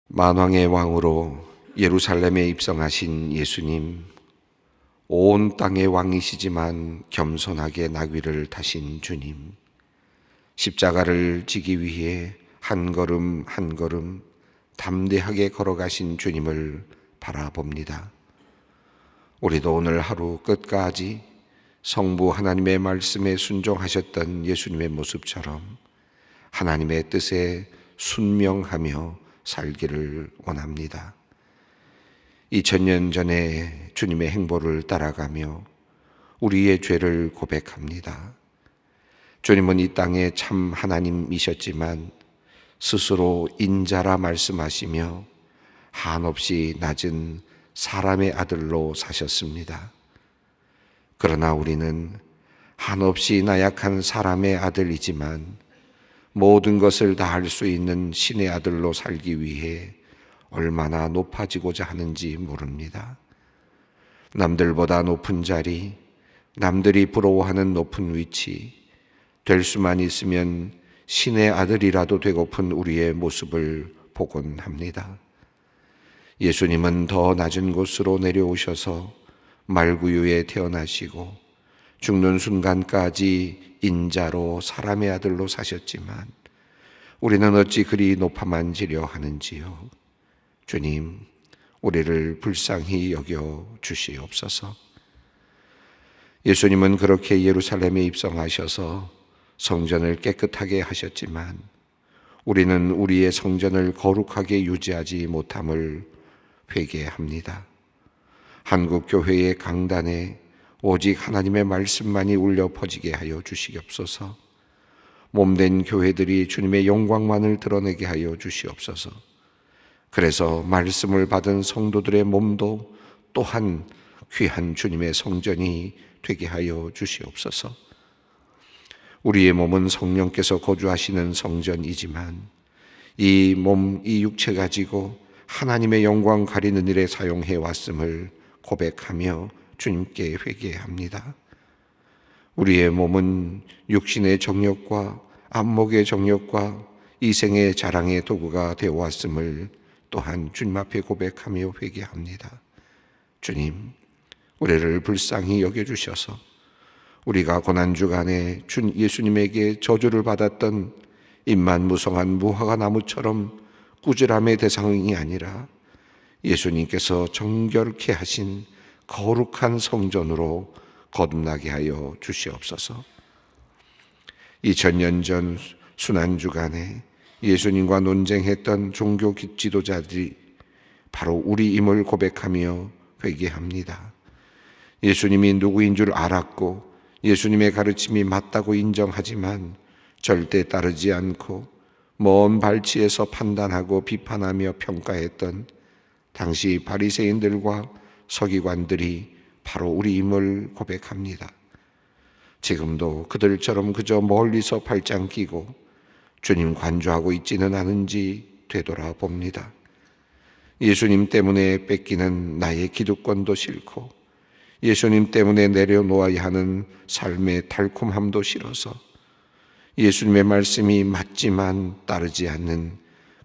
만왕의 왕으로 예루살렘에 입성하신 예수님, 온 땅의 왕이시지만 겸손하게 나귀를 타신 주님, 십자가를 지기 위해 한 걸음 한 걸음 담대하게 걸어가신 주님을 바라봅니다. 우리도 오늘 하루 끝까지 성부 하나님의 말씀에 순종하셨던 예수님의 모습처럼 하나님의 뜻에 순명하며 살기를 원합니다. 2000년 전에 주님의 행보를 따라가며 우리의 죄를 고백합니다. 주님은 이 땅에 참 하나님이셨지만 스스로 인자라 말씀하시며 한없이 낮은 사람의 아들로 사셨습니다. 그러나 우리는 한없이 나약한 사람의 아들이지만 모든 것을 다 할 수 있는 신의 아들로 살기 위해 얼마나 높아지고자 하는지 모릅니다. 남들보다 높은 자리, 남들이 부러워하는 높은 위치, 될 수만 있으면 신의 아들이라도 되고픈 우리의 모습을 보곤 합니다. 예수님은 더 낮은 곳으로 내려오셔서 말구유에 태어나시고 죽는 순간까지 인자로 사람의 아들로 사셨지만 우리는 어찌 그리 높아만 지려 하는지요. 주님, 우리를 불쌍히 여겨 주시옵소서. 예수님은 그렇게 예루살렘에 입성하셔서 성전을 깨끗하게 하셨지만 우리는 우리의 성전을 거룩하게 유지하지 못함을 회개합니다. 한국 교회의 강단에 오직 하나님의 말씀만이 울려 퍼지게 하여 주시옵소서. 몸된 교회들이 주님의 영광만을 드러내게 하여 주시옵소서. 그래서 말씀을 받은 성도들의 몸도 또한 귀한 주님의 성전이 되게 하여 주시옵소서. 우리의 몸은 성령께서 거주하시는 성전이지만 이 몸, 이 육체 가지고 하나님의 영광 가리는 일에 사용해 왔음을 고백하며 주님께 회개합니다. 우리의 몸은 육신의 정욕과 안목의 정욕과 이생의 자랑의 도구가 되어 왔음을 또한 주님 앞에 고백하며 회개합니다. 주님, 우리를 불쌍히 여겨주셔서 우리가 고난주간에 예수님에게 저주를 받았던 입만무성한 무화과 나무처럼 꾸지람의 대상이 아니라 예수님께서 정결케 하신 거룩한 성전으로 거듭나게 하여 주시옵소서. 2000년 전 순환주간에 예수님과 논쟁했던 종교 지도자들이 바로 우리임을 고백하며 회개합니다. 예수님이 누구인 줄 알았고 예수님의 가르침이 맞다고 인정하지만 절대 따르지 않고 먼 발치에서 판단하고 비판하며 평가했던 당시 바리새인들과 서기관들이 바로 우리임을 고백합니다. 지금도 그들처럼 그저 멀리서 팔짱 끼고 주님 관조하고 있지는 않은지 되돌아봅니다. 예수님 때문에 뺏기는 나의 기득권도 싫고 예수님 때문에 내려놓아야 하는 삶의 달콤함도 싫어서 예수님의 말씀이 맞지만 따르지 않는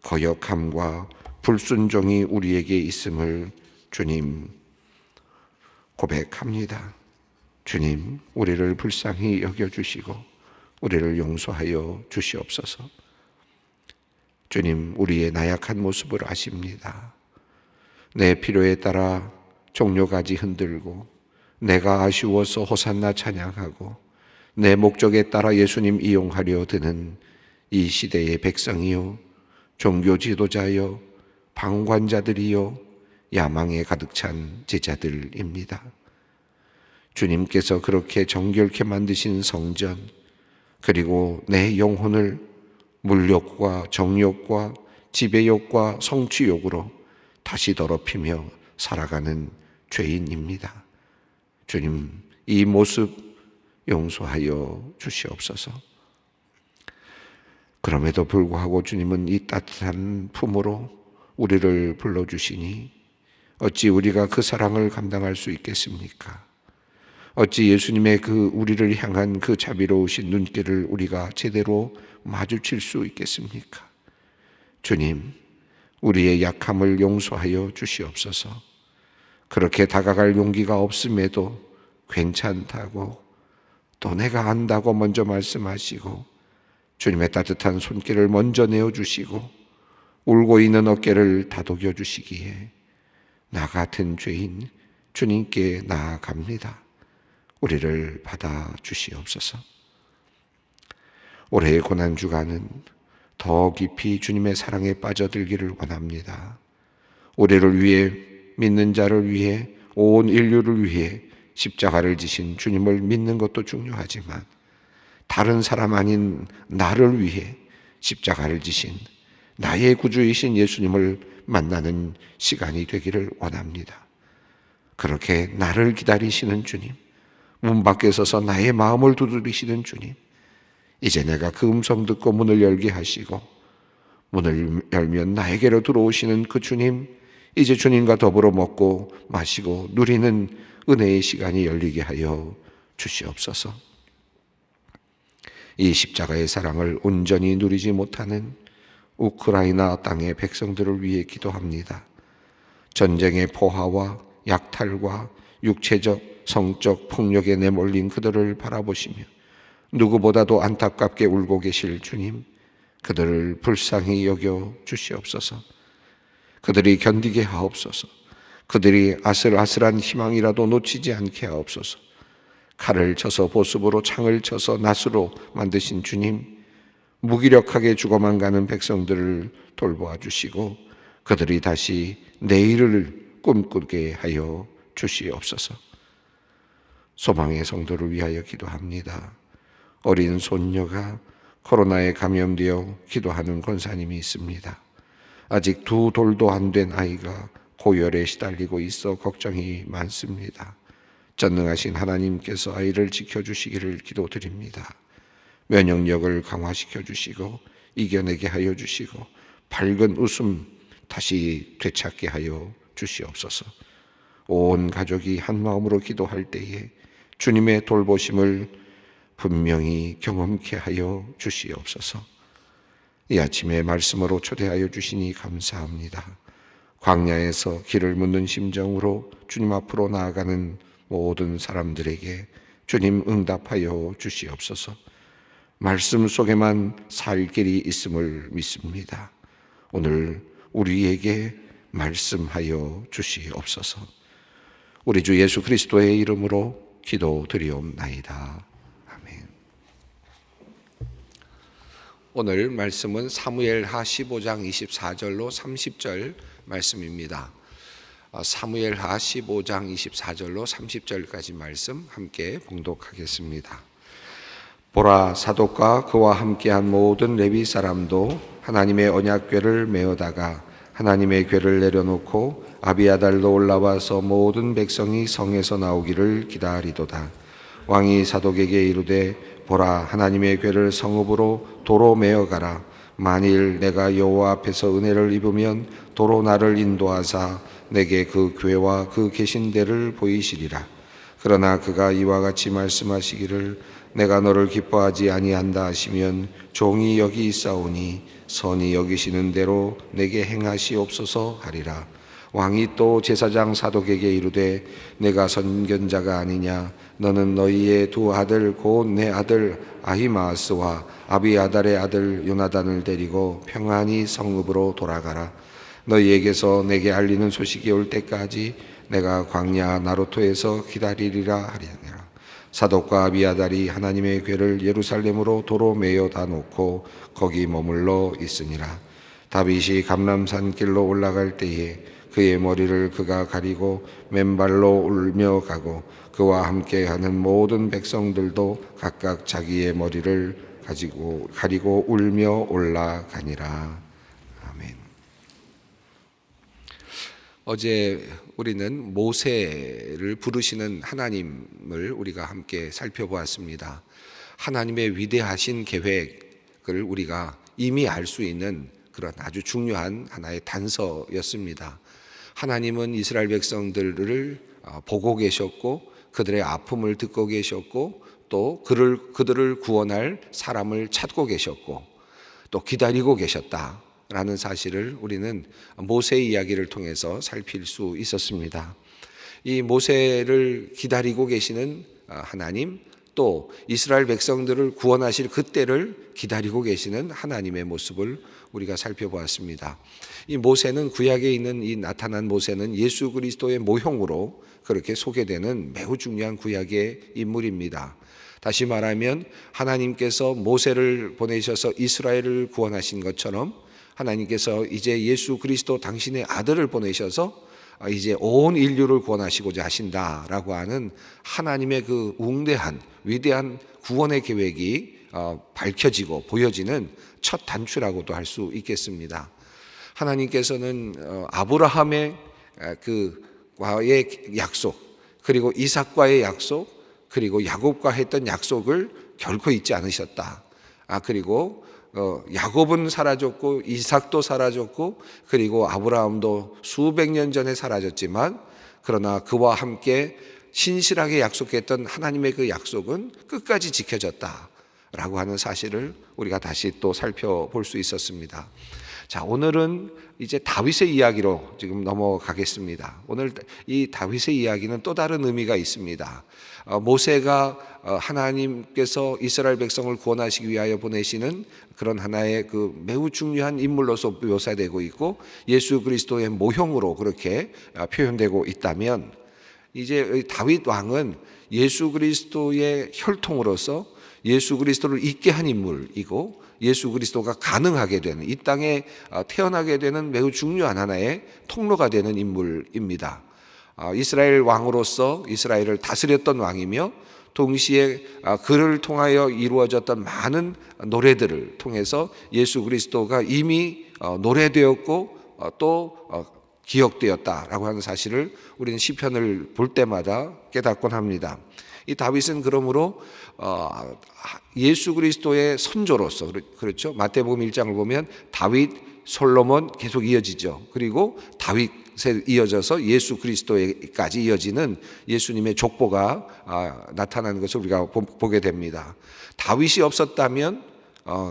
거역함과 불순종이 우리에게 있음을 주님 고백합니다. 주님, 우리를 불쌍히 여겨주시고 우리를 용서하여 주시옵소서. 주님, 우리의 나약한 모습을 아십니다. 내 필요에 따라 종려가지 흔들고 내가 아쉬워서 호산나 찬양하고 내 목적에 따라 예수님 이용하려 드는 이 시대의 백성이요, 종교 지도자요, 방관자들이요, 야망에 가득 찬 제자들입니다. 주님께서 그렇게 정결케 만드신 성전, 그리고 내 영혼을 물욕과 정욕과 지배욕과 성취욕으로 다시 더럽히며 살아가는 죄인입니다. 주님, 이 모습 용서하여 주시옵소서. 그럼에도 불구하고 주님은 이 따뜻한 품으로 우리를 불러주시니 어찌 우리가 그 사랑을 감당할 수 있겠습니까? 어찌 예수님의 그 우리를 향한 그 자비로우신 눈길을 우리가 제대로 마주칠 수 있겠습니까? 주님, 우리의 약함을 용서하여 주시옵소서. 그렇게 다가갈 용기가 없음에도 괜찮다고, 또 내가 안다고 먼저 말씀하시고 주님의 따뜻한 손길을 먼저 내어주시고 울고 있는 어깨를 다독여 주시기에 나 같은 죄인 주님께 나아갑니다. 우리를 받아주시옵소서. 올해의 고난주간은 더 깊이 주님의 사랑에 빠져들기를 원합니다. 우리를 위해, 믿는 자를 위해, 온 인류를 위해 십자가를 지신 주님을 믿는 것도 중요하지만 다른 사람 아닌 나를 위해 십자가를 지신 나의 구주이신 예수님을 만나는 시간이 되기를 원합니다. 그렇게 나를 기다리시는 주님, 문 밖에 서서 나의 마음을 두드리시는 주님, 이제 내가 그 음성 듣고 문을 열게 하시고 문을 열면 나에게로 들어오시는 그 주님, 이제 주님과 더불어 먹고 마시고 누리는 은혜의 시간이 열리게 하여 주시옵소서. 이 십자가의 사랑을 온전히 누리지 못하는 우크라이나 땅의 백성들을 위해 기도합니다. 전쟁의 포화와 약탈과 육체적, 성적 폭력에 내몰린 그들을 바라보시며 누구보다도 안타깝게 울고 계실 주님, 그들을 불쌍히 여겨 주시옵소서. 그들이 견디게 하옵소서. 그들이 아슬아슬한 희망이라도 놓치지 않게 하옵소서. 칼을 쳐서 보습으로, 창을 쳐서 낫으로 만드신 주님, 무기력하게 죽어만 가는 백성들을 돌보아 주시고 그들이 다시 내일을 꿈꾸게 하여 주시옵소서. 소망의 성도를 위하여 기도합니다. 어린 손녀가 코로나에 감염되어 기도하는 권사님이 있습니다. 아직 2돌도 안 된 아이가 고열에 시달리고 있어 걱정이 많습니다. 전능하신 하나님께서 아이를 지켜주시기를 기도드립니다. 면역력을 강화시켜 주시고 이겨내게 하여 주시고 밝은 웃음 다시 되찾게 하여 주시옵소서. 온 가족이 한 마음으로 기도할 때에 주님의 돌보심을 분명히 경험케 하여 주시옵소서. 이 아침에 말씀으로 초대하여 주시니 감사합니다. 광야에서 길을 묻는 심정으로 주님 앞으로 나아가는 모든 사람들에게 주님 응답하여 주시옵소서. 말씀 속에만 살 길이 있음을 믿습니다. 오늘 우리에게 말씀하여 주시옵소서. 우리 주 예수 그리스도의 이름으로 기도드리옵나이다. 아멘. 오늘 말씀은 사무엘하 15장 24절로 30절 말씀입니다. 사무엘하 15장 24절로 30절까지 말씀 함께 봉독하겠습니다. 보라, 사독과 그와 함께한 모든 레위 사람도 하나님의 언약궤를 메어다가 하나님의 궤를 내려놓고 아비아달도 올라와서 모든 백성이 성에서 나오기를 기다리도다. 왕이 사독에게 이르되, 보라, 하나님의 궤를 성읍으로 도로 메어가라. 만일 내가 여호와 앞에서 은혜를 입으면 도로 나를 인도하사 내게 그 궤와 그 계신 데를 보이시리라. 그러나 그가 이와 같이 말씀하시기를, 내가 너를 기뻐하지 아니한다 하시면 종이 여기 있사오니 선히 여기시는 대로 내게 행하시옵소서 하리라. 왕이 또 제사장 사독에게 이르되, 내가 선견자가 아니냐? 너는 너희의 2 아들 곧 내 아들 아히마아스와 아비아달의 아들 요나단을 데리고 평안히 성읍으로 돌아가라. 너희에게서 내게 알리는 소식이 올 때까지 내가 광야 나루토에서 기다리리라 하리니라. 사독과 아비아달이 하나님의 궤를 예루살렘으로 도로 메어다 놓고 거기 머물러 있으니라. 다윗이 감람산 길로 올라갈 때에 그의 머리를 그가 가리고 맨발로 울며 가고 그와 함께하는 모든 백성들도 각각 자기의 머리를 가리고 울며 올라가니라. 아멘. 어제 우리는 모세를 부르시는 하나님을 우리가 함께 살펴보았습니다. 하나님의 위대하신 계획을 우리가 이미 알 수 있는 그런 아주 중요한 하나의 단서였습니다. 하나님은 이스라엘 백성들을 보고 계셨고 그들의 아픔을 듣고 계셨고 또 그들을 구원할 사람을 찾고 계셨고 또 기다리고 계셨다. 라는 사실을 우리는 모세의 이야기를 통해서 살필 수 있었습니다. 이 모세를 기다리고 계시는 하나님, 또 이스라엘 백성들을 구원하실 그때를 기다리고 계시는 하나님의 모습을 우리가 살펴보았습니다. 이 모세는, 구약에 있는 이 나타난 모세는 예수 그리스도의 모형으로 그렇게 소개되는 매우 중요한 구약의 인물입니다. 다시 말하면 하나님께서 모세를 보내셔서 이스라엘을 구원하신 것처럼 하나님께서 이제 예수 그리스도 당신의 아들을 보내셔서 이제 온 인류를 구원하시고자 하신다라고 하는 하나님의 그 웅대한 위대한 구원의 계획이 밝혀지고 보여지는 첫 단추라고도 할 수 있겠습니다. 하나님께서는 아브라함의 그와의 약속, 그리고 이삭과의 약속, 그리고 야곱과 했던 약속을 결코 잊지 않으셨다. 그리고 야곱은 사라졌고 이삭도 사라졌고 그리고 아브라함도 수백 년 전에 사라졌지만, 그러나 그와 함께 신실하게 약속했던 하나님의 그 약속은 끝까지 지켜졌다라고 하는 사실을 우리가 다시 또 살펴볼 수 있었습니다. 자, 오늘은 이제 다윗의 이야기로 지금 넘어가겠습니다. 오늘 이 다윗의 이야기는 또 다른 의미가 있습니다. 모세가 하나님께서 이스라엘 백성을 구원하시기 위하여 보내시는 그런 하나의 그 매우 중요한 인물로서 묘사되고 있고, 예수 그리스도의 모형으로 그렇게 표현되고 있다면, 이제 다윗 왕은 예수 그리스도의 혈통으로서 예수 그리스도를 있게 한 인물이고, 예수 그리스도가 가능하게 되는, 이 땅에 태어나게 되는 매우 중요한 하나의 통로가 되는 인물입니다. 이스라엘 왕으로서 이스라엘을 다스렸던 왕이며, 동시에 그를 통하여 이루어졌던 많은 노래들을 통해서 예수 그리스도가 이미 노래되었고 또 기억되었다라고 하는 사실을 우리는 시편을 볼 때마다 깨닫곤 합니다. 이 다윗은 그러므로 예수 그리스도의 선조로서, 그렇죠? 마태복음 1장을 보면 다윗, 솔로몬 계속 이어지죠. 그리고 다윗에 이어져서 예수 그리스도에까지 이어지는 예수님의 족보가 나타나는 것을 우리가 보게 됩니다. 다윗이 없었다면,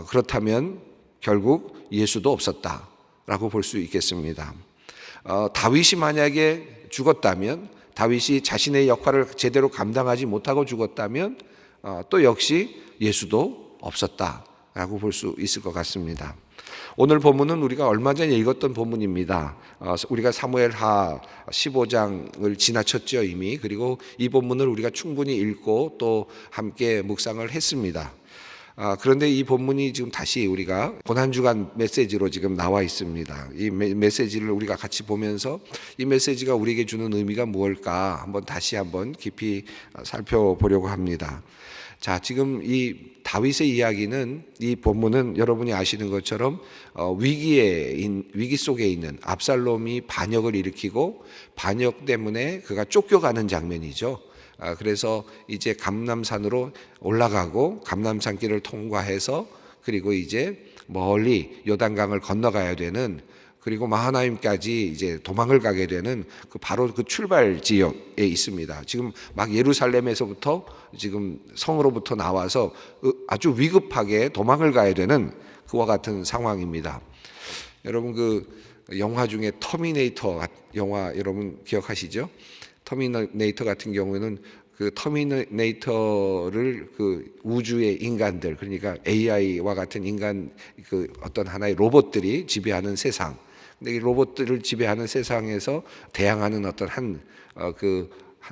그렇다면 결국 예수도 없었다라고 볼 수 있겠습니다. 다윗이 만약에 죽었다면, 다윗이 자신의 역할을 제대로 감당하지 못하고 죽었다면 또 역시 예수도 없었다라고 볼 수 있을 것 같습니다. 오늘 본문은 우리가 얼마 전에 읽었던 본문입니다. 우리가 사무엘하 15장을 지나쳤죠 이미. 그리고 이 본문을 우리가 충분히 읽고 또 함께 묵상을 했습니다. 그런데 이 본문이 지금 다시 우리가 고난주간 메시지로 지금 나와 있습니다. 이 메시지를 우리가 같이 보면서 이 메시지가 우리에게 주는 의미가 무엇일까 다시 한번 깊이 살펴보려고 합니다. 자, 지금 이 다윗의 이야기는, 이 본문은 여러분이 아시는 것처럼 위기 속에 있는 압살롬이 반역을 일으키고 반역 때문에 그가 쫓겨가는 장면이죠. 그래서 이제 감람산으로 올라가고 감람산길을 통과해서 그리고 이제 멀리 요단강을 건너가야 되는, 그리고 마하나임까지 이제 도망을 가게 되는 바로 그 출발 지역에 있습니다. 지금 막 예루살렘에서부터 지금 성으로부터 나와서 아주 위급하게 도망을 가야 되는 그와 같은 상황입니다. 여러분 그 영화 중에 터미네이터 영화 여러분 기억하시죠? 터미네이터 같은 경우에는 그 터미네이터를 그 우주의 인간들, 그러니까 AI와 같은 인간, 그 어떤 하나의 로봇들이 지배하는 세상. 근데 이 로봇들을 지배하는 세상에서 대항하는 어떤 한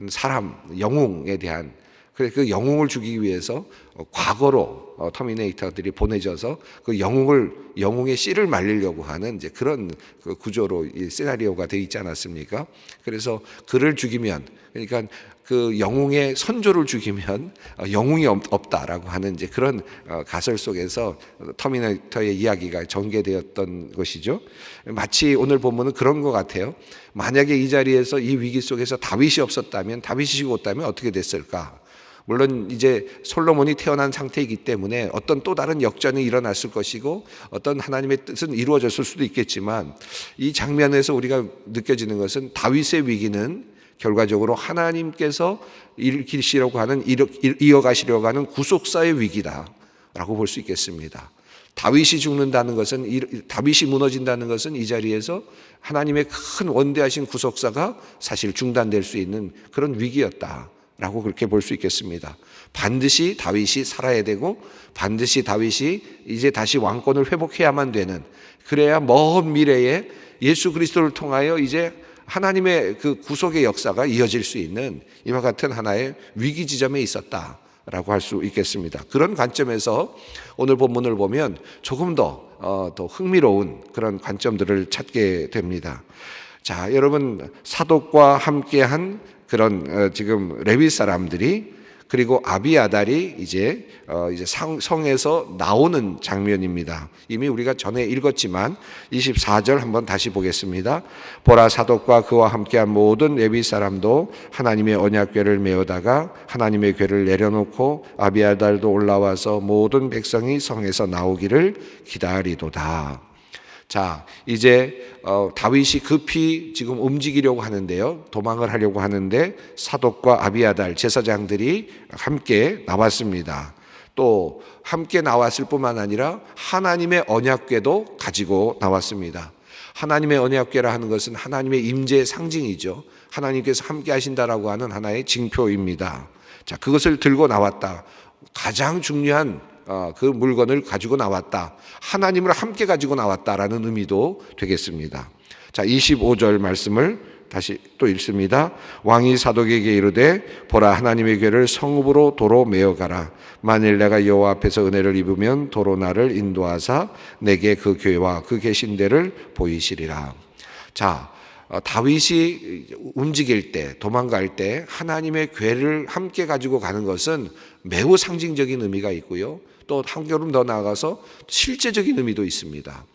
사람, 영웅에 대한, 그 영웅을 죽이기 위해서 과거로 터미네이터들이 보내져서 그 영웅의 씨를 말리려고 하는 이제 그런 그 구조로 이 시나리오가 되어 있지 않았습니까? 그래서 그를 죽이면, 그러니까 그 영웅의 선조를 죽이면 영웅이 없다라고 하는 이제 그런 가설 속에서 터미네이터의 이야기가 전개되었던 것이죠. 마치 오늘 본문은 그런 것 같아요. 만약에 이 자리에서 이 위기 속에서 다윗이 없었다면, 다윗이 죽었다면 어떻게 됐을까? 물론 이제 솔로몬이 태어난 상태이기 때문에 어떤 또 다른 역전이 일어났을 것이고 어떤 하나님의 뜻은 이루어졌을 수도 있겠지만, 이 장면에서 우리가 느껴지는 것은 다윗의 위기는 결과적으로 하나님께서 이어가시려고 하는 구속사의 위기다라고 볼 수 있겠습니다. 다윗이 죽는다는 것은, 다윗이 무너진다는 것은 이 자리에서 하나님의 큰 원대하신 구속사가 사실 중단될 수 있는 그런 위기였다라고 그렇게 볼 수 있겠습니다. 반드시 다윗이 살아야 되고 반드시 다윗이 이제 다시 왕권을 회복해야만 되는, 그래야 먼 미래에 예수 그리스도를 통하여 이제 하나님의 그 구속의 역사가 이어질 수 있는 이와 같은 하나의 위기 지점에 있었다라고 할 수 있겠습니다. 그런 관점에서 오늘 본문을 보면 조금 더 흥미로운 그런 관점들을 찾게 됩니다. 자, 여러분, 사독과 함께한 그런 지금 레위 사람들이, 그리고 아비아달이 이제 성에서 나오는 장면입니다. 이미 우리가 전에 읽었지만 24절 한번 다시 보겠습니다. 보라, 사독과 그와 함께한 모든 레위 사람도 하나님의 언약궤를 메어다가 하나님의 궤를 내려놓고 아비아달도 올라와서 모든 백성이 성에서 나오기를 기다리도다. 자, 이제 다윗이 급히 지금 움직이려고 하는데요, 도망을 하려고 하는데 사독과 아비아달 제사장들이 함께 나왔습니다. 또 함께 나왔을 뿐만 아니라 하나님의 언약궤도 가지고 나왔습니다. 하나님의 언약궤라 하는 것은 하나님의 임재의 상징이죠. 하나님께서 함께 하신다라고 하는 하나의 징표입니다. 자, 그것을 들고 나왔다. 가장 중요한 그 물건을 가지고 나왔다. 하나님을 함께 가지고 나왔다라는 의미도 되겠습니다. 자, 25절 말씀을 다시 또 읽습니다. 왕이 사독에게 이르되 보라, 하나님의 궤를 성읍으로 도로 메어가라. 만일 내가 여호와 앞에서 은혜를 입으면 도로 나를 인도하사 내게 그 궤와 그 계신 데를 보이시리라. 자, 다윗이 움직일 때, 도망갈 때 하나님의 궤를 함께 가지고 가는 것은 매우 상징적인 의미가 있고요, 또 한 걸음 더 나아가서 실제적인 의미도 있습니다.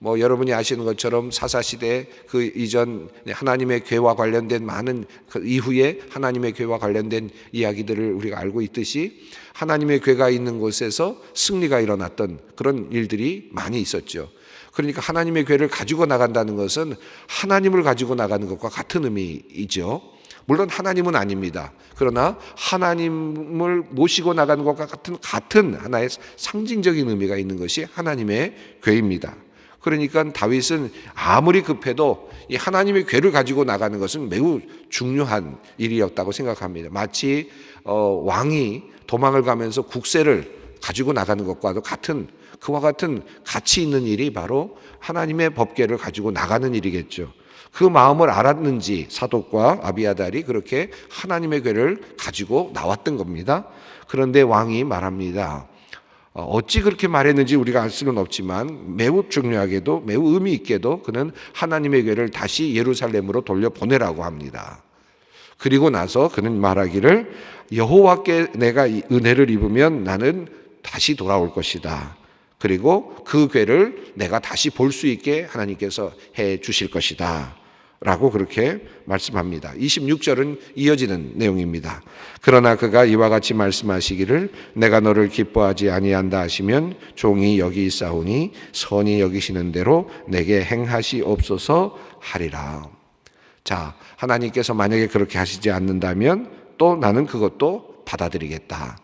여러분이 아시는 것처럼 사사시대 그 이전 하나님의 궤와 관련된 많은, 그 이후에 하나님의 궤와 관련된 이야기들을 우리가 알고 있듯이 하나님의 궤가 있는 곳에서 승리가 일어났던 그런 일들이 많이 있었죠. 그러니까 하나님의 궤를 가지고 나간다는 것은 하나님을 가지고 나가는 것과 같은 의미이죠. 물론 하나님은 아닙니다. 그러나 하나님을 모시고 나가는 것과 같은 하나의 상징적인 의미가 있는 것이 하나님의 궤입니다. 그러니까 다윗은 아무리 급해도 이 하나님의 궤를 가지고 나가는 것은 매우 중요한 일이었다고 생각합니다. 마치 왕이 도망을 가면서 국세를 가지고 나가는 것과도 같은, 그와 같은 가치 있는 일이 바로 하나님의 법궤를 가지고 나가는 일이겠죠. 그 마음을 알았는지 사독과 아비아달이 그렇게 하나님의 궤를 가지고 나왔던 겁니다. 그런데 왕이 말합니다. 어찌 그렇게 말했는지 우리가 알 수는 없지만 매우 중요하게도, 매우 의미 있게도 그는 하나님의 궤를 다시 예루살렘으로 돌려보내라고 합니다. 그리고 나서 그는 말하기를 여호와께 내가 은혜를 입으면 나는 다시 돌아올 것이다. 그리고 그 궤를 내가 다시 볼 수 있게 하나님께서 해 주실 것이다 라고 그렇게 말씀합니다. 26절은 이어지는 내용입니다. 그러나 그가 이와 같이 말씀하시기를 내가 너를 기뻐하지 아니한다 하시면 종이 여기 있사오니 선히 여기시는 대로 내게 행하시옵소서 하리라. 자, 하나님께서 만약에 그렇게 하시지 않는다면 또 나는 그것도 받아들이겠다.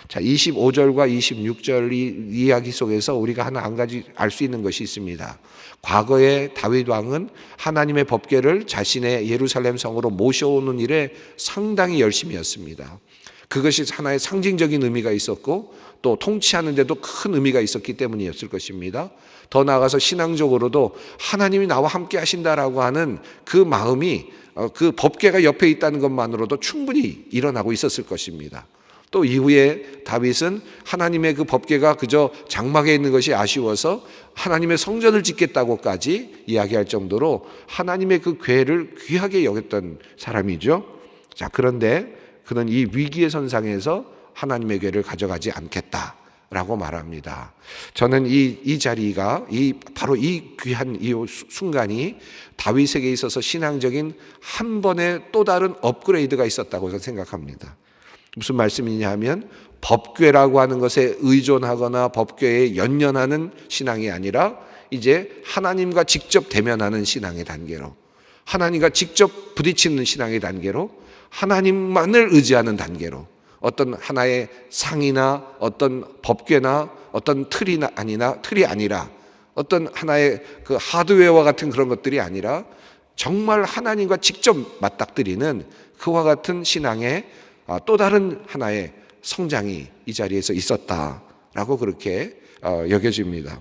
자, 25절과 26절 이야기 속에서 우리가 하나 한 가지 알 수 있는 것이 있습니다. 과거에 다윗 왕은 하나님의 법궤를 자신의 예루살렘 성으로 모셔오는 일에 상당히 열심히 했습니다. 그것이 하나의 상징적인 의미가 있었고 또 통치하는 데도 큰 의미가 있었기 때문이었을 것입니다. 더 나아가서 신앙적으로도 하나님이 나와 함께 하신다라고 하는 그 마음이 그 법궤가 옆에 있다는 것만으로도 충분히 일어나고 있었을 것입니다. 또 이후에 다윗은 하나님의 그 법궤가 그저 장막에 있는 것이 아쉬워서 하나님의 성전을 짓겠다고까지 이야기할 정도로 하나님의 그 궤를 귀하게 여겼던 사람이죠. 자, 그런데 그는 이 위기의 선상에서 하나님의 궤를 가져가지 않겠다라고 말합니다. 저는 이 자리가 바로 이 귀한 이 순간이 다윗에게 있어서 신앙적인 한 번의 또 다른 업그레이드가 있었다고 저는 생각합니다. 무슨 말씀이냐 하면 법궤라고 하는 것에 의존하거나 법궤에 연연하는 신앙이 아니라 이제 하나님과 직접 대면하는 신앙의 단계로, 하나님과 직접 부딪히는 신앙의 단계로, 하나님만을 의지하는 단계로 어떤 하나의 상이나 어떤 법궤나 어떤 틀이 아니라 어떤 하나의 그 하드웨어와 같은 그런 것들이 아니라 정말 하나님과 직접 맞닥뜨리는 그와 같은 신앙의 또 다른 하나의 성장이 이 자리에서 있었다라고 그렇게 여겨집니다.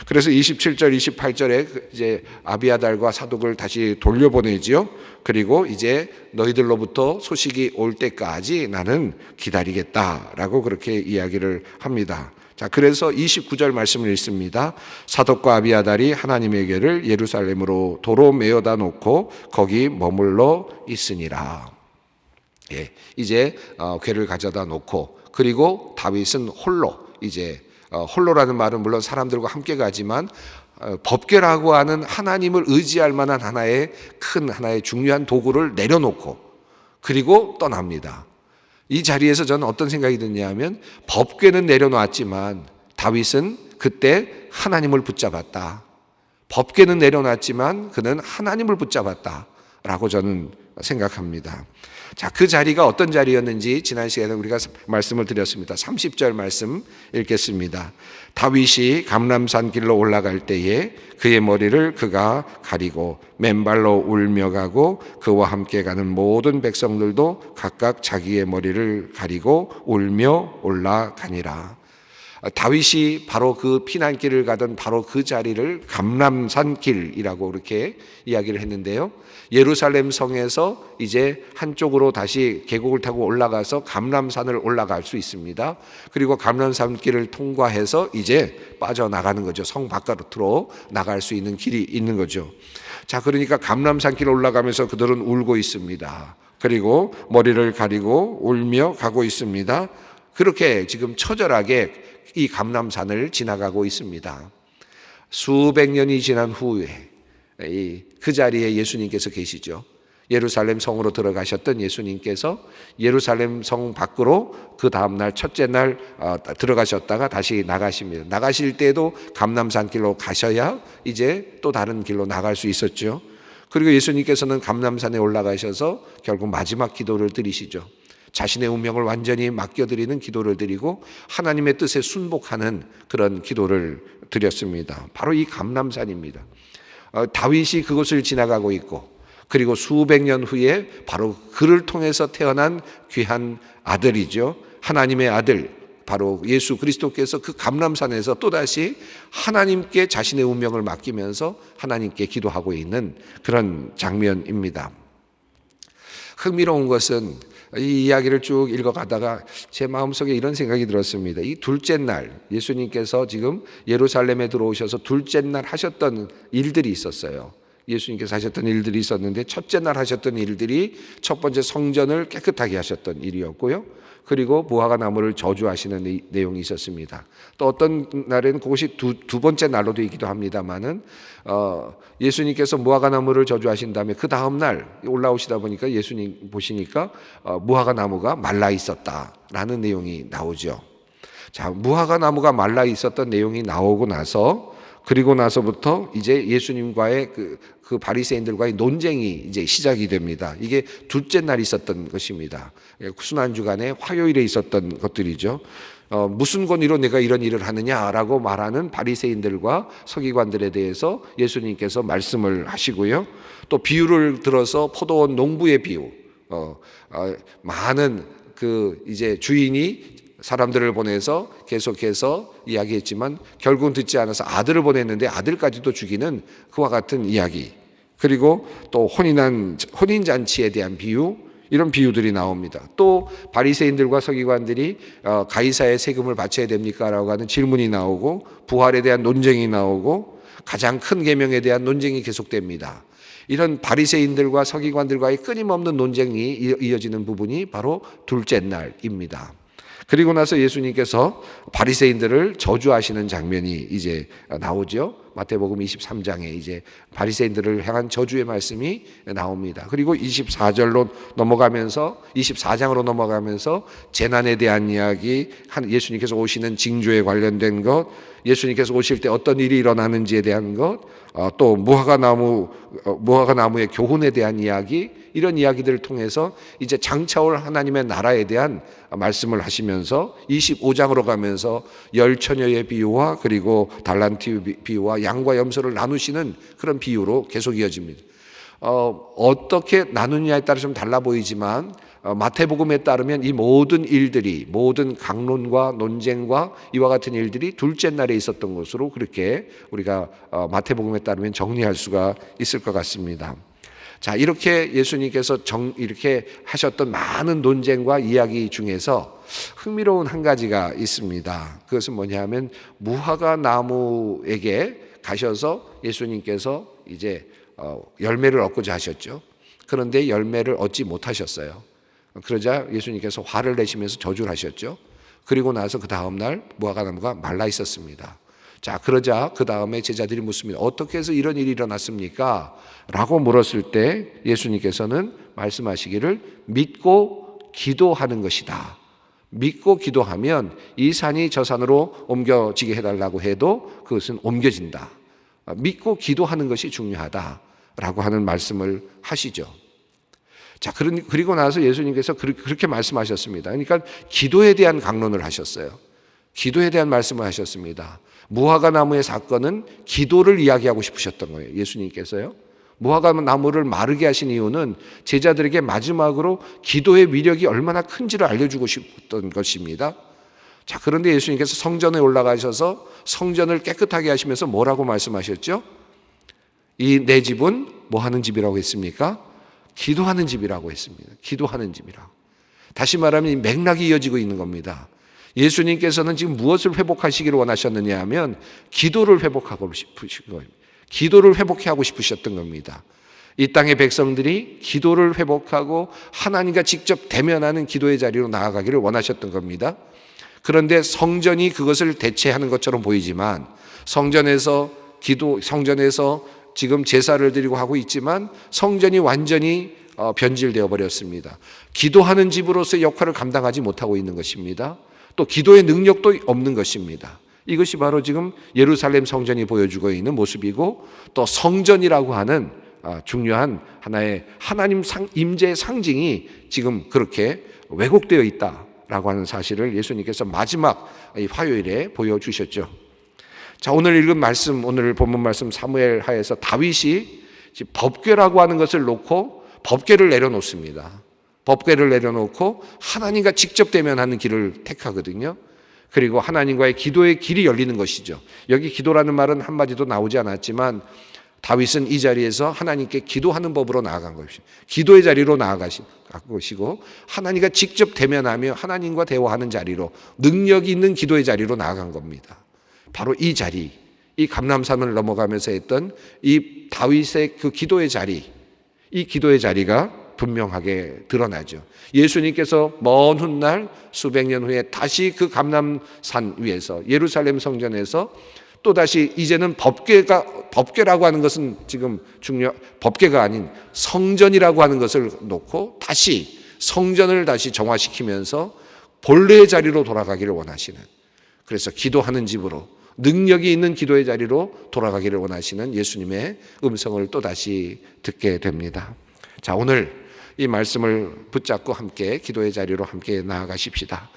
그래서 27절, 28절에 이제 아비아달과 사독을 다시 돌려보내지요. 그리고 이제 너희들로부터 소식이 올 때까지 나는 기다리겠다라고 그렇게 이야기를 합니다. 자, 그래서 29절 말씀을 읽습니다. 사독과 아비아달이 하나님의 궤를 예루살렘으로 도로 메어다 놓고 거기 머물러 있으니라. 예, 이제 궤를 가져다 놓고, 그리고 다윗은 홀로, 이제 홀로라는 말은 물론 사람들과 함께 가지만 법궤라고 하는 하나님을 의지할 만한 하나의 중요한 도구를 내려놓고 그리고 떠납니다. 이 자리에서 저는 어떤 생각이 드냐면, 법궤는 내려놨지만 다윗은 그때 하나님을 붙잡았다. 법궤는 내려놨지만 그는 하나님을 붙잡았다라고 저는 생각합니다. 자, 그 자리가 어떤 자리였는지 지난 시간에 우리가 말씀을 드렸습니다. 30절 말씀 읽겠습니다. 다윗이 감람산 길로 올라갈 때에 그의 머리를 그가 가리고 맨발로 울며 가고 그와 함께 가는 모든 백성들도 각각 자기의 머리를 가리고 울며 올라가니라. 다윗이 바로 그 피난길을 가던 바로 그 자리를 감람산길이라고 그렇게 이야기를 했는데요. 예루살렘 성에서 이제 한쪽으로 다시 계곡을 타고 올라가서 감람산을 올라갈 수 있습니다. 그리고 감람산길을 통과해서 이제 빠져나가는 거죠. 성 바깥으로 나갈 수 있는 길이 있는 거죠. 자, 그러니까 감람산길 올라가면서 그들은 울고 있습니다. 그리고 머리를 가리고 울며 가고 있습니다. 그렇게 지금 처절하게 이 감람산을 지나가고 있습니다. 수백 년이 지난 후에 그 자리에 예수님께서 계시죠. 예루살렘 성으로 들어가셨던 예수님께서 예루살렘 성 밖으로 그 다음날 첫째 날 들어가셨다가 다시 나가십니다. 나가실 때도 감람산 길로 가셔야 이제 또 다른 길로 나갈 수 있었죠. 그리고 예수님께서는 감람산에 올라가셔서 결국 마지막 기도를 드리시죠. 자신의 운명을 완전히 맡겨드리는 기도를 드리고 하나님의 뜻에 순복하는 그런 기도를 드렸습니다. 바로 이 감람산입니다. 다윗이 그곳을 지나가고 있고, 그리고 수백 년 후에 바로 그를 통해서 태어난 귀한 아들이죠. 하나님의 아들, 바로 예수 그리스도께서 그 감람산에서 또다시 하나님께 자신의 운명을 맡기면서 하나님께 기도하고 있는 그런 장면입니다. 흥미로운 것은 이 이야기를 쭉 읽어가다가 제 마음속에 이런 생각이 들었습니다. 이 둘째 날 예수님께서 지금 예루살렘에 들어오셔서 둘째 날 하셨던 일들이 있었어요. 예수님께서 하셨던 일들이 있었는데, 첫째 날 하셨던 일들이 첫 번째 성전을 깨끗하게 하셨던 일이었고요. 그리고 무화과 나무를 저주하시는 내용이 있었습니다. 또 어떤 날에는 그것이 두 번째 날로 되기도 합니다만은 예수님께서 무화과 나무를 저주하신 다음에 그 다음 날 올라오시다 보니까 예수님 보시니까 무화과 나무가 말라 있었다라는 내용이 나오죠. 자, 무화과 나무가 말라 있었던 내용이 나오고 나서, 그리고 나서부터 이제 예수님과의 그 바리새인들과의 논쟁이 이제 시작이 됩니다. 이게 둘째 날 있었던 것입니다. 순환주간에 화요일에 있었던 것들이죠. 무슨 권위로 내가 이런 일을 하느냐라고 말하는 바리새인들과 서기관들에 대해서 예수님께서 말씀을 하시고요. 또 비유를 들어서 포도원 농부의 비유, 많은 이제 주인이 사람들을 보내서 계속해서 이야기했지만 결국은 듣지 않아서 아들을 보냈는데 아들까지도 죽이는 그와 같은 이야기, 그리고 또 혼인잔치에 대한 비유, 이런 비유들이 나옵니다. 또 바리새인들과 서기관들이 가이사의 세금을 바쳐야 됩니까? 라고 하는 질문이 나오고, 부활에 대한 논쟁이 나오고, 가장 큰 계명에 대한 논쟁이 계속됩니다. 이런 바리새인들과 서기관들과의 끊임없는 논쟁이 이어지는 부분이 바로 둘째 날입니다. 그리고 나서 예수님께서 바리새인들을 저주하시는 장면이 이제 나오죠. 마태복음 23장에 이제 바리새인들을 향한 저주의 말씀이 나옵니다. 그리고 24절로 넘어가면서 24장으로 넘어가면서 재난에 대한 이야기, 예수님께서 오시는 징조에 관련된 것, 예수님께서 오실 때 어떤 일이 일어나는지에 대한 것, 또 무화과나무의 교훈에 대한 이야기, 이런 이야기들을 통해서 이제 장차올 하나님의 나라에 대한 말씀을 하시면서 25장으로 가면서 열처녀의 비유와 그리고 달란트 비유와 양과 염소를 나누시는 그런 비유로 계속 이어집니다. 어떻게 나누느냐에 따라 좀 달라 보이지만 마태복음에 따르면 이 모든 일들이, 모든 강론과 논쟁과 이와 같은 일들이 둘째 날에 있었던 것으로 그렇게 우리가 마태복음에 따르면 정리할 수가 있을 것 같습니다. 자, 이렇게 예수님께서 이렇게 하셨던 많은 논쟁과 이야기 중에서 흥미로운 한 가지가 있습니다. 그것은 뭐냐 하면 무화과 나무에게 가셔서 예수님께서 이제 열매를 얻고자 하셨죠. 그런데 열매를 얻지 못하셨어요. 그러자 예수님께서 화를 내시면서 저주를 하셨죠. 그리고 나서 그 다음날 무화과나무가 말라 있었습니다. 자, 그러자 그 다음에 제자들이 묻습니다. 어떻게 해서 이런 일이 일어났습니까? 라고 물었을 때 예수님께서는 말씀하시기를 믿고 기도하는 것이다. 믿고 기도하면 이 산이 저 산으로 옮겨지게 해달라고 해도 그것은 옮겨진다. 믿고 기도하는 것이 중요하다라고 하는 말씀을 하시죠. 자, 그리고 나서 예수님께서 그렇게 말씀하셨습니다. 그러니까 기도에 대한 강론을 하셨어요. 기도에 대한 말씀을 하셨습니다. 무화과 나무의 사건은 기도를 이야기하고 싶으셨던 거예요. 예수님께서요. 무화과 나무를 마르게 하신 이유는 제자들에게 마지막으로 기도의 위력이 얼마나 큰지를 알려주고 싶었던 것입니다. 자, 그런데 예수님께서 성전에 올라가셔서 성전을 깨끗하게 하시면서 뭐라고 말씀하셨죠? 이 내 집은 뭐 하는 집이라고 했습니까? 기도하는 집이라고 했습니다. 기도하는 집이라고. 다시 말하면 이 맥락이 이어지고 있는 겁니다. 예수님께서는 지금 무엇을 회복하시기를 원하셨느냐 하면 기도를 회복하고 싶으신 거예요. 기도를 회복하고 싶으셨던 겁니다. 이 땅의 백성들이 기도를 회복하고 하나님과 직접 대면하는 기도의 자리로 나아가기를 원하셨던 겁니다. 그런데 성전이 그것을 대체하는 것처럼 보이지만 성전에서 지금 제사를 드리고 하고 있지만 성전이 완전히 변질되어 버렸습니다. 기도하는 집으로서의 역할을 감당하지 못하고 있는 것입니다. 또 기도의 능력도 없는 것입니다. 이것이 바로 지금 예루살렘 성전이 보여주고 있는 모습이고 또 성전이라고 하는 중요한 하나의 하나님 임재의 상징이 지금 그렇게 왜곡되어 있다라고 하는 사실을 예수님께서 마지막 화요일에 보여주셨죠. 자, 오늘 읽은 말씀, 오늘 본문 말씀 사무엘 하에서 다윗이 법궤라고 하는 것을 놓고 법궤를 내려놓습니다. 법궤를 내려놓고 하나님과 직접 대면하는 길을 택하거든요. 그리고 하나님과의 기도의 길이 열리는 것이죠. 여기 기도라는 말은 한마디도 나오지 않았지만 다윗은 이 자리에서 하나님께 기도하는 법으로 나아간 것이죠. 기도의 자리로 나아가신 것이고 하나님과 직접 대면하며 하나님과 대화하는 자리로 능력이 있는 기도의 자리로 나아간 겁니다. 바로 이 자리, 이 감람산을 넘어가면서 했던 이 다윗의 그 기도의 자리, 이 기도의 자리가 분명하게 드러나죠. 예수님께서 먼 훗날 수백 년 후에 다시 그 감람산 위에서 예루살렘 성전에서 또다시 이제는 법궤라고 하는 것은 지금 법궤가 아닌 성전이라고 하는 것을 놓고 다시 성전을 다시 정화시키면서 본래의 자리로 돌아가기를 원하시는, 그래서 기도하는 집으로 능력이 있는 기도의 자리로 돌아가기를 원하시는 예수님의 음성을 또다시 듣게 됩니다. 자, 오늘 이 말씀을 붙잡고 함께 기도의 자리로 함께 나아가십시다.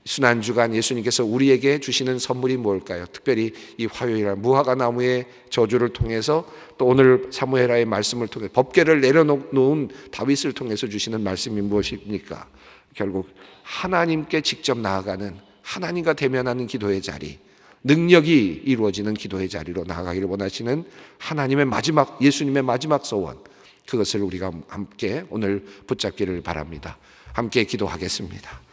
순환주간 예수님께서 우리에게 주시는 선물이 뭘까요? 특별히 이 화요일 무화과 나무의 저주를 통해서 또 오늘 사무엘하의 말씀을 통해 법궤를 내려놓은 다윗을 통해서 주시는 말씀이 무엇입니까? 결국 하나님께 직접 나아가는, 하나님과 대면하는 기도의 자리, 능력이 이루어지는 기도의 자리로 나아가기를 원하시는 하나님의 마지막, 예수님의 마지막 소원, 그것을 우리가 함께 오늘 붙잡기를 바랍니다. 함께 기도하겠습니다.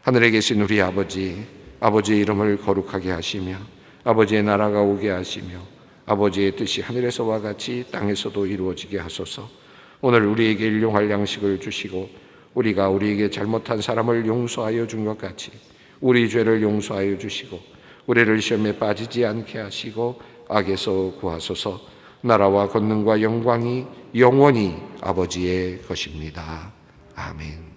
하늘에 계신 우리 아버지, 아버지의 이름을 거룩하게 하시며 아버지의 나라가 오게 하시며 아버지의 뜻이 하늘에서와 같이 땅에서도 이루어지게 하소서. 오늘 우리에게 일용할 양식을 주시고 우리가 우리에게 잘못한 사람을 용서하여 준 것 같이 우리 죄를 용서하여 주시고 우리를 시험에 빠지지 않게 하시고 악에서 구하소서. 나라와 권능과 영광이 영원히 아버지의 것입니다. 아멘.